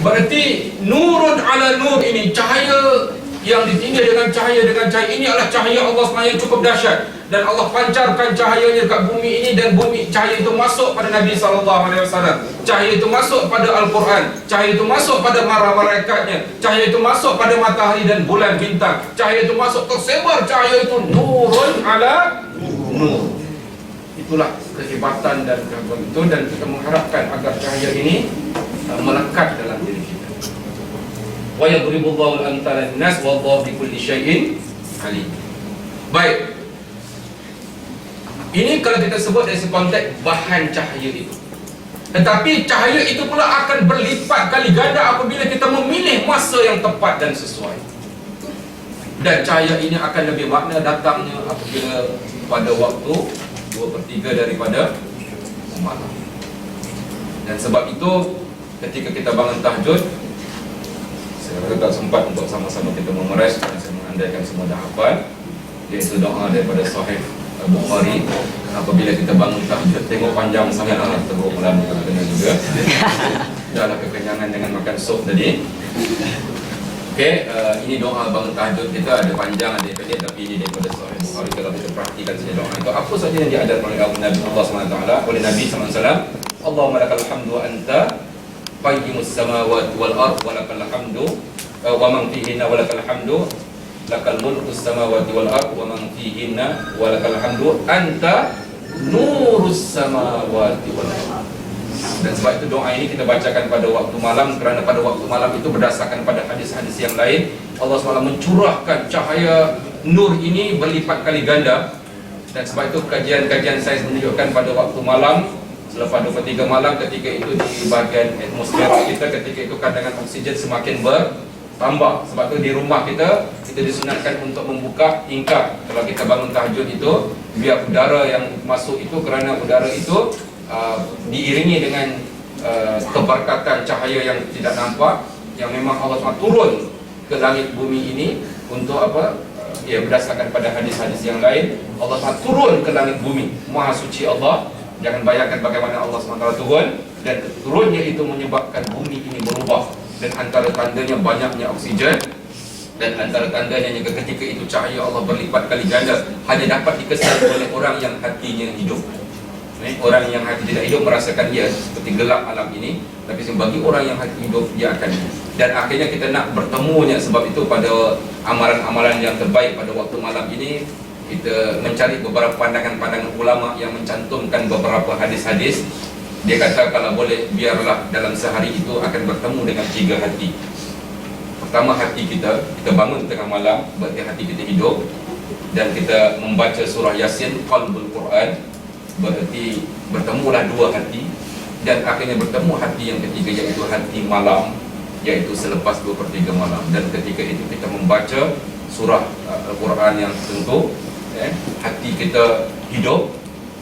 Berarti nurun ala nur ini, cahaya yang ditinggal dengan cahaya ini adalah cahaya Allah SWT yang cukup dahsyat. Dan Allah pancarkan cahayanya dekat bumi ini, dan bumi cahaya itu masuk pada Nabi SAW. Cahaya itu masuk pada Al-Quran, cahaya itu masuk pada malaikatnya, cahaya itu masuk pada matahari dan bulan bintang, cahaya itu masuk, tersebar cahaya itu, nurun ala nur. Itulah kehebatan dan kehebatan itu, dan kita mengharapkan agar cahaya ini melekat dalam diri kita. Wa yadribullahu al-amthala lin-nas wallahu bikulli syai'in alim. Baik. Ini kalau kita sebut dari konteks bahan cahaya itu. Tetapi cahaya itu pula akan berlipat kali ganda apabila kita memilih masa yang tepat dan sesuai. Dan cahaya ini akan lebih makna datangnya apabila pada waktu 2/3 daripada malam. Dan sebab itu ketika kita bangun tahajud, saya rasa tak sempat untuk sama-sama kita memeras, kerana saya mengandaikan semua dah hafal, iaitu doa daripada Sahih Bukhari. Apabila kita bangun tahajud, tengok panjang sangat lah, teruk malam kena juga. Dahlah kekenyangan dengan makan sup tadi. Okey, ini doa bangun tahajud kita, ada panjang ada pendek, tapi ini daripada Sahih Bukhari. Kalau kita perhatikan saja doa itu, apa saja yang diajarkan oleh Nabi Allah SWT, oleh Nabi SAW. Allahumma lakal hamdu wa anta qayyimus samawati wal ard wa lakal hamdu wa man fihinna wa lakal hamdu lakal mulkus samawati wal ard wa man fihinna wa lakal hamdu anta nurus samawati wal ard. Dan sebab itu doa ini kita bacakan pada waktu malam, kerana pada waktu malam itu berdasarkan pada hadis-hadis yang lain, Allah SWT mencurahkan cahaya nur ini berlipat kali ganda. Dan sebab itu kajian-kajian sains menunjukkan pada waktu malam, selepas 2/3 malam, ketika itu di bahagian atmosfer kita, ketika itu kandungan oksigen semakin bertambah. Sebab itu di rumah kita disunatkan untuk membuka tingkap kalau kita bangun tahajud itu, biar udara yang masuk itu, kerana udara itu diiringi dengan keberkatan cahaya yang tidak nampak, yang memang Allah SWT turun ke langit bumi ini untuk apa? Ya, berdasarkan pada hadis-hadis yang lain, Allah SWT turun ke langit bumi. Maha suci Allah. Jangan bayangkan bagaimana Allah SWT turun, dan turunnya itu menyebabkan bumi ini berubah. Dan antara tandanya banyaknya oksigen, dan antara tandanya juga ketika itu cahaya Allah berlipat kali ganda, hanya dapat dikesan oleh orang yang hatinya hidup. Orang yang hati tidak hidup merasakan ia seperti gelap alam ini, tapi bagi orang yang hati hidup, dia akan. Dan akhirnya kita nak bertemunya, sebab itu pada amalan-amalan yang terbaik pada waktu malam ini, kita mencari beberapa pandangan-pandangan ulama yang mencantumkan beberapa hadis-hadis. Dia kata kalau boleh, biarlah dalam sehari itu akan bertemu dengan 3 hati. Pertama, hati kita bangun tengah malam, berarti hati kita hidup, dan kita membaca surah Yasin, qalbul Quran, berarti bertemulah 2 hati. Dan akhirnya bertemu hati yang ketiga, iaitu hati malam, iaitu selepas 2/3 malam. Dan ketika itu kita membaca surah Al-Quran yang tertentu, hati kita hidup,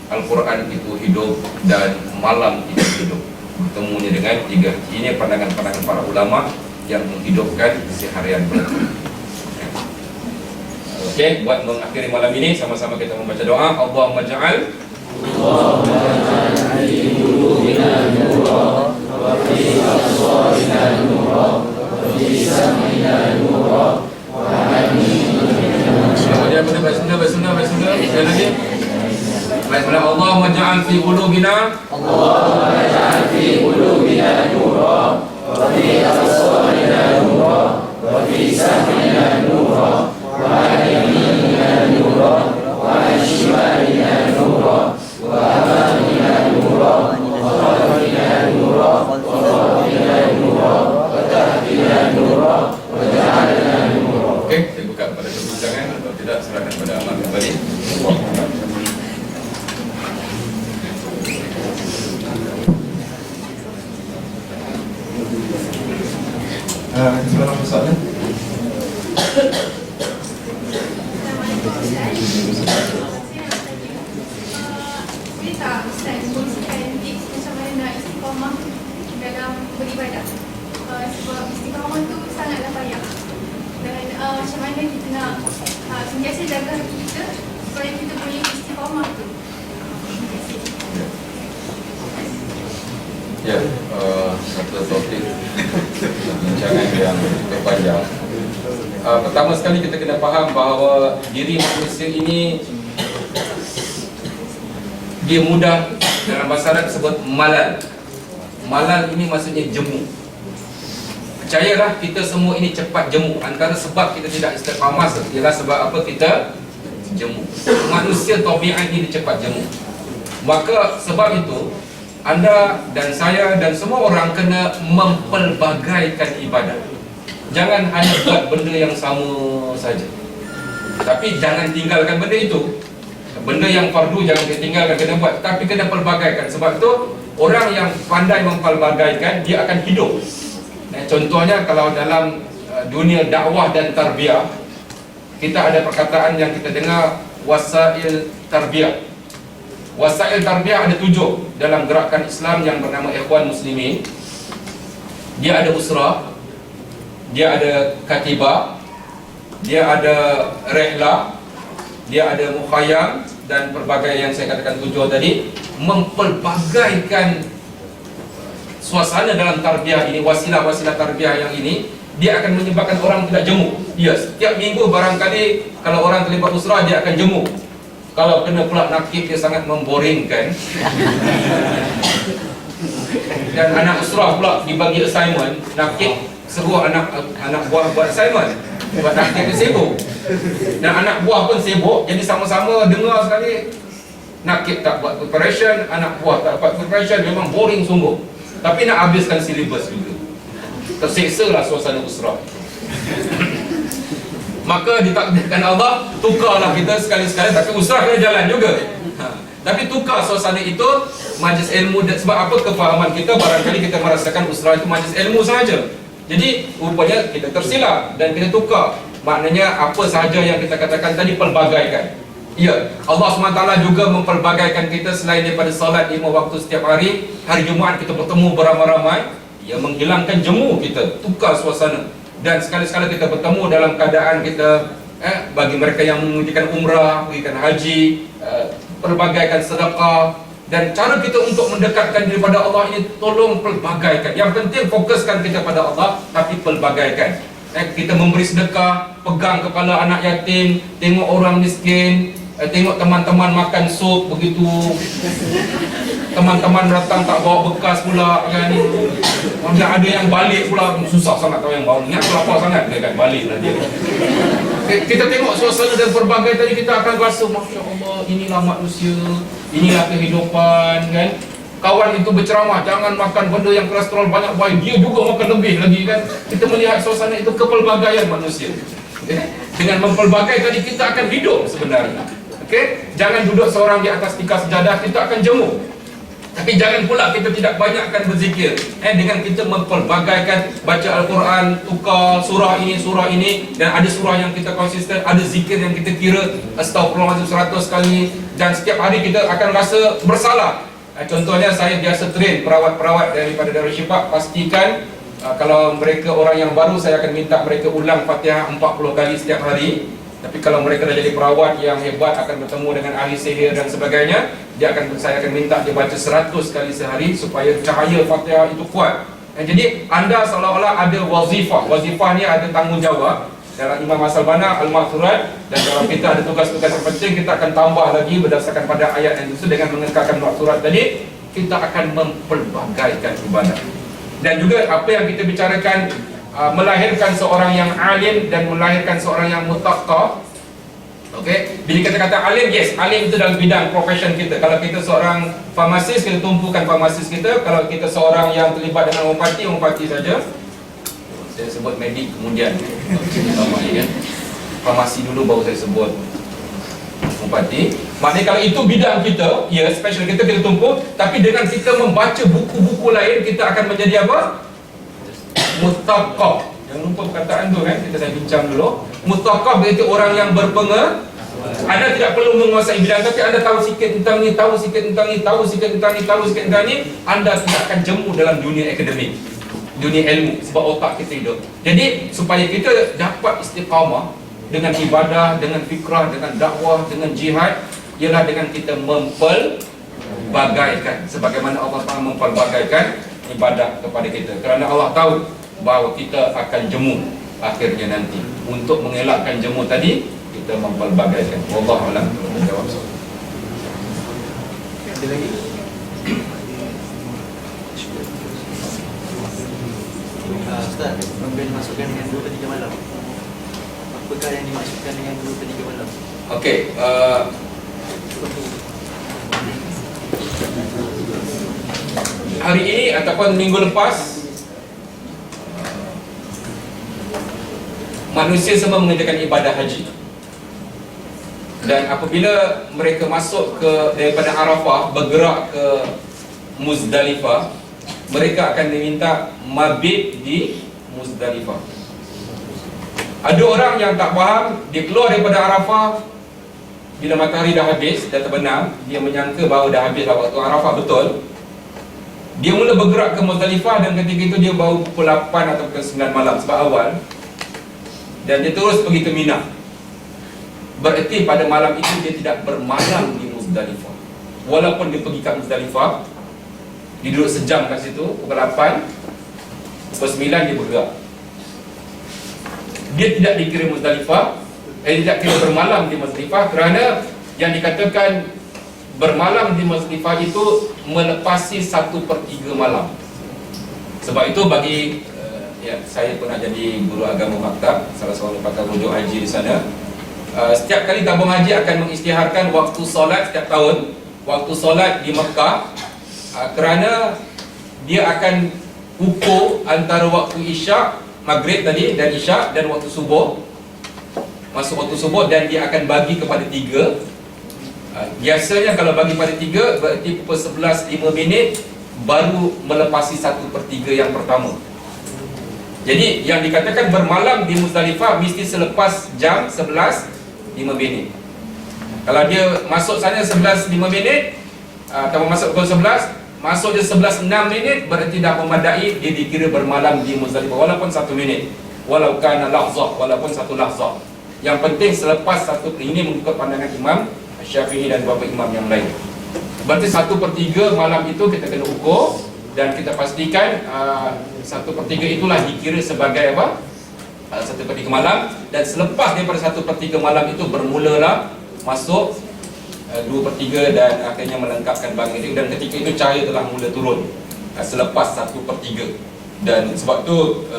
Al-Quran itu hidup, dan malam itu hidup. Bertemunya dengan 3 hati. Ini pandangan-pandangan para ulama yang menghidupkan seharian berlaku. Okey, buat mengakhiri malam ini, sama-sama kita membaca doa. Allahumma ja'al fi qulubina nura wa fi absarina nura wa fi sam'ina nura wa Allahumma ja'al fi qulubina nura wa fi absarina nura wa fi sam'ina nura wa yamina nura wa shimalina nura wa amamina nura wa khalfina nura wa fawqina nura wa tahtina nura wa ja'alna nura. Okey, saya buka pada perbincangan, atau tidak serahkan pada amal kembali. Sekarang soalan. Boleh tak Ustaz kongsikan tips macam mana nak istiqamah dalam beribadah? Sebab istiqamah tu sangatlah payah. Dan macam mana kita nak sentiasa jaga hati kita supaya kita boleh istiqamah tu. Ya, satu topik perbincangan yang cukup panjang. Pertama sekali kita kena faham bahawa diri manusia ini dia mudah, dalam bahasa Arab disebut malal. Malal ini maksudnya jemu. Percayalah, kita semua ini cepat jemu. Antara sebab kita tidak istiqamah ialah sebab apa? Kita jemu. Manusia tabiat ini cepat jemu. Maka sebab itu anda dan saya dan semua orang kena mempelbagaikan ibadah. Jangan hanya buat benda yang sama saja, tapi jangan tinggalkan benda itu. Benda yang fardu jangan kita tinggalkan, kena buat, tapi kena pelbagaikan. Sebab itu orang yang pandai mempelbagaikan, dia akan hidup. Contohnya kalau dalam dunia dakwah dan tarbiyah, kita ada perkataan yang kita dengar, wasail tarbiyah. Wasail tarbiyah ada 7 dalam gerakan Islam yang bernama Ikhwan Muslimin. Dia ada usrah, dia ada katibah, dia ada rehlah, dia ada mukhayyam, dan pelbagai yang saya katakan 7 tadi. Mempelbagaikan suasana dalam tarbiyah ini, wasilah-wasilah tarbiyah yang ini, dia akan menyebabkan orang tidak jemu. Ya, setiap minggu barangkali kalau orang terlibat usrah, dia akan jemu. Kalau kena pula nakib, dia sangat memboringkan. Dan anak usrah pula dibagi assignment, nakib seruah anak buah buat assignment, buat nakib dia sibuk, dan anak buah pun sibuk. Jadi sama-sama dengar sekali, nakib tak buat preparation, anak buah tak buat preparation. Memang boring sungguh. Tapi nak habiskan silibus juga. Tersiksa lah suasana usrah. Maka ditakdirkan Allah, tukarlah kita sekali-sekali, tapi usrah kena jalan juga. Tapi tukar suasana itu, majlis ilmu. Sebab apa? Kefahaman kita, barangkali kita merasakan usrah itu majlis ilmu saja. Jadi rupanya kita tersilap dan kita tukar. Maknanya apa sahaja yang kita katakan tadi, pelbagaikan. Ya, Allah SWT juga mempelbagaikan kita. Selain daripada salat 5 waktu setiap hari, hari Jumaat kita bertemu beramai-ramai. Ia menghilangkan jemu kita, tukar suasana. Dan sekali-sekala kita bertemu dalam keadaan kita, bagi mereka yang menunjukkan umrah, menunjukkan haji, pelbagaikan sedekah. Dan cara kita untuk mendekatkan diri pada Allah ini, tolong pelbagaikan. Yang penting fokuskan kita pada Allah, tapi pelbagaikan. Kita memberi sedekah, pegang kepala anak yatim, tengok orang miskin, tengok teman-teman makan sup begitu, teman-teman datang tak bawa bekas pula kan. Macam ada yang balik pula, susah sangat tahu yang bawa. Ingat kelapa sangat dia kan balik lah dia. Kita tengok suasana dan berbagai tadi, kita akan rasa Masya Allah, inilah manusia, inilah kehidupan kan. Kawan itu berceramah, jangan makan benda yang kolesterol banyak baik, dia juga makan lebih lagi kan. Kita melihat suasana itu, kepelbagaian manusia. Dengan mempelbagai tadi, kita akan hidup sebenarnya. Okey, jangan duduk seorang di atas tikar sejadah, kita akan jemu. Tapi jangan pula kita tidak banyakkan berzikir. Dengan kita mempelbagaikan, baca Al-Quran, tukar surah ini, dan ada surah yang kita konsisten, ada zikir yang kita kira Astaghfirullahaladzim 100 kali, dan setiap hari kita akan rasa bersalah. Contohnya saya biasa train perawat-perawat daripada Darul Syifa, pastikan kalau mereka orang yang baru, saya akan minta mereka ulang Fatihah 40 kali setiap hari. Tapi kalau mereka dah jadi perawat yang hebat, akan bertemu dengan ahli sihir dan sebagainya, saya akan minta dia baca 100 kali sehari supaya cahaya Fatihah itu kuat. Jadi anda seolah-olah ada wazifah. Wazifah ni ada tanggungjawab. Dalam Imam As-Salbana Al-Maghfurat, dan kalau kita ada tugas-tugas yang penting, kita akan tambah lagi berdasarkan pada ayat yang itu. Dengan mengekalkan Maghfurat tadi, kita akan mempelbagaikan ibadah. Dan juga apa yang kita bicarakan, melahirkan seorang yang alim dan melahirkan seorang yang mutaqqah. Okey, bila kita kata alim, yes, alim itu dalam bidang profession kita. Kalau kita seorang farmasis, kita tumpukan farmasis kita. Kalau kita seorang yang terlibat dengan umpati saja. Saya sebut medik kemudian. Kan? Farmasi dulu baru saya sebut umpati. Maknanya kalau itu bidang kita, ya, special kita tumpu. Tapi dengan kita membaca buku-buku lain, kita akan menjadi apa? Mutaqqah. Jangan lupa perkataan tu kan, kita saya bincang dulu. Mutaqqah berarti orang yang berpengetahuan. Anda tidak perlu menguasai bidang, tapi anda tahu sikit tentang ni, tahu sikit tentang ni, tahu sikit tentang ni, tahu sikit tentang ni. Anda tidak akan jemu dalam dunia akademik, dunia ilmu, sebab otak kita hidup. Jadi supaya kita dapat istiqamah dengan ibadah, dengan fikrah, dengan dakwah, dengan jihad, ialah dengan kita mempelbagaikan. Sebagaimana Allah SWT mempelbagaikan ibadah kepada kita, kerana Allah tahu bahawa kita akan jemu akhirnya nanti. Untuk mengelakkan jemu tadi, kita mempelbagaikan. Wallahu a'lam. Jawab. Ada lagi? Ustaz, membeli masukkan dengan 2 per 3 malam. Apakah yang dimaksudkan dengan 2 per 3 malam? Okey, hari ini ataupun minggu lepas, manusia semua mengerjakan ibadah haji. Dan apabila mereka masuk daripada Arafah bergerak ke Muzdalifah, mereka akan diminta mabit di Muzdalifah. Ada orang yang tak faham, dia keluar daripada Arafah bila matahari dah habis, dah terbenam, dia menyangka bahawa dah habis waktu Arafah betul. Dia mula bergerak ke Muzdalifah dan ketika itu dia baru pukul 8 atau pukul 9 malam sebab awal. Dan dia terus pergi ke Mina. Bererti pada malam itu dia tidak bermalam di Muzdalifah. Walaupun dia pergi ke Muzdalifah, dia duduk sejam kat situ, pukul 8, pukul 9 dia bergerak. Dia tidak dikira Muzdalifah, tidak kira bermalam di Muzdalifah, kerana yang dikatakan bermalam di Muzdalifah itu melepasi 1/3 malam. Sebab itu bagi saya pernah jadi guru agama maktab, salah seorang pakar rujuk haji di sana. Setiap kali tabung haji akan mengisytiharkan waktu solat setiap tahun, waktu solat di Mekah, kerana dia akan ukur antara waktu isyak, maghrib tadi dan isyak, dan waktu subuh. Masuk waktu subuh dan dia akan bagi kepada 3. Biasanya kalau bagi pada 3, berarti pukul 11.05 baru melepasi 1/3 yang pertama. Jadi yang dikatakan bermalam di Muzdalifah mesti selepas jam 11.05. Kalau dia masuk sana 11.05, atau masuk pukul 11, masuk dia 11.06, berarti dah memadai, dia dikira bermalam di Muzdalifah walaupun 1 minit, walau kana lahzah, walaupun 1 lahzah. Yang penting selepas 1, ini mengikut pandangan Imam Syafi'i dan beberapa imam yang lain. Berarti 1/3 malam itu kita kena ukur dan kita pastikan 1/3 itulah dikira sebagai apa? 1/3 malam. Dan selepas daripada 1/3 malam itu bermulalah masuk 2/3 dan akhirnya melengkapkan bangun itu. Dan ketika itu cahaya telah mula turun selepas 1/3. Dan sebab tu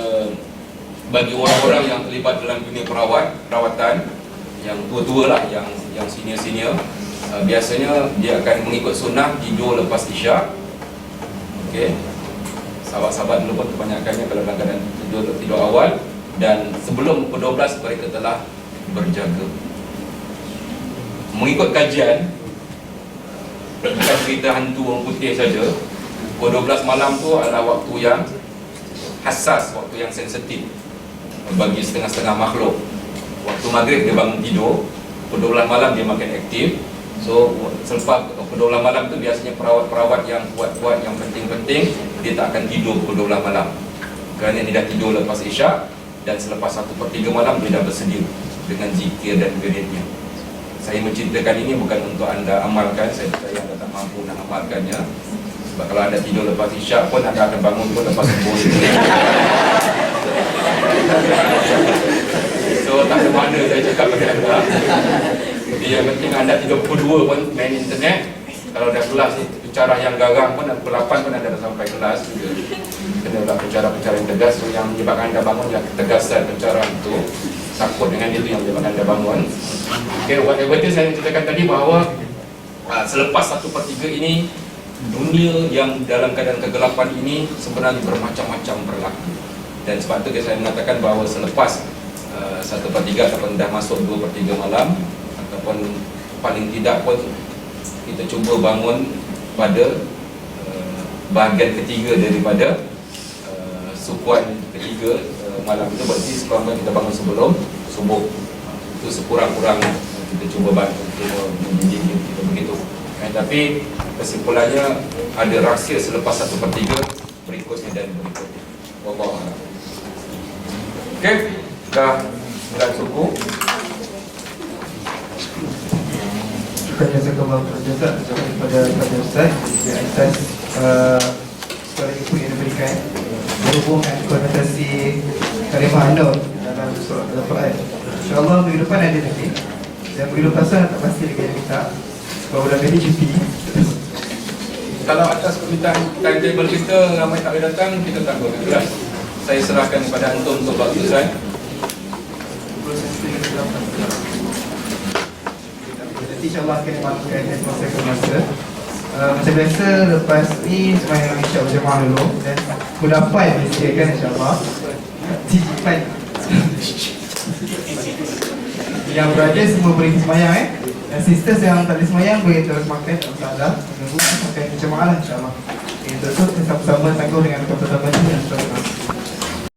bagi orang-orang yang terlibat dalam dunia perawatan yang tua-tua lah, yang senior-senior, biasanya dia akan mengikut sunnah tidur lepas isyak. Okey, sahabat-sahabat dulu pun kebanyakannya kalau dalam keadaan tidur awal, dan sebelum pukul 12 mereka telah berjaga. Mengikut kajian, bukan cerita hantu orang putih saja, pukul 12 malam tu adalah waktu yang hassas, waktu yang sensitif bagi setengah-setengah makhluk. Waktu maghrib dia bangun tidur, pukul 12 malam dia makin aktif. So selepas pukul 12 malam tu biasanya perawat-perawat yang kuat-kuat, yang penting-penting, dia tak akan tidur pukul 12 malam, kerana dia dah tidur lepas isyak. Dan selepas 1/3 malam dia dah bersedia dengan zikir dan wiridnya. Saya menceritakan ini bukan untuk anda amalkan, saya percaya anda tak mampu nak amalkannya. Sebab kalau anda tidur lepas isyak pun anda akan bangun pun lepas subuh. So tak ada mana saya cakap pada anda. Jadi yang penting anda tidur pukul 2 pun main internet. Kalau dah kelas ni bicara yang garang pun pukul 8 pun anda dah sampai kelas juga. Kena lah bicara-bicara yang tegas. So yang menyebabkan anda bangun ya ketegasan pencerahan itu. Takut dengan itu yang menyebabkan anda bangun. Okay, whatever itu saya ceritakan tadi bahawa selepas 1/3 ini, dunia yang dalam keadaan kegelapan ini sebenarnya bermacam-macam berlaku. Dan sebab itu saya mengatakan bahawa selepas 1/3 ataupun dah masuk 2/3 malam, ataupun paling tidak pun kita cuba bangun pada bahagian ketiga daripada sukuan ketiga malam itu, berarti sekurang-kurangnya kita bangun sebelum subuh. Itu sekurang-kurangnya kita cuba bantu, cuba mendidik kita begitu. Tapi kesimpulannya ada rahsia selepas 1/3 berikutnya dan berikutnya. Wallahu a'lam. Okey, dah cukup. Jazakallahu khairan kepada Ustaz di atas soalan itu yang hubungkan konotasi kalimah Allah dalam surah Al-Quran. InsyaAllah minggu depan ada lagi. Dan minggu lepas tu tak pasti lagi ada minta. Sebab bulan ini cuti. Kalau atas permintaan timetable kita ramai tak boleh datang, kita tak boleh kelas. Saya serahkan kepada antum untuk buat keputusan. Nanti insyaAllah akan dimaklumkan masa ke masa. Macam biasa lepas ni semayang isyak berjemaah dulu. Dan kudapan disediakan insyaAllah. Cijipan. Yang berada semua boleh semayang Dan sisters yang tak boleh semayang boleh terus makan, tak masalah. Menunggu sampai berjemaah lah insyaAllah. Untuk tu kita sama-sama tangguh dengan pertama ni yang seterusnya.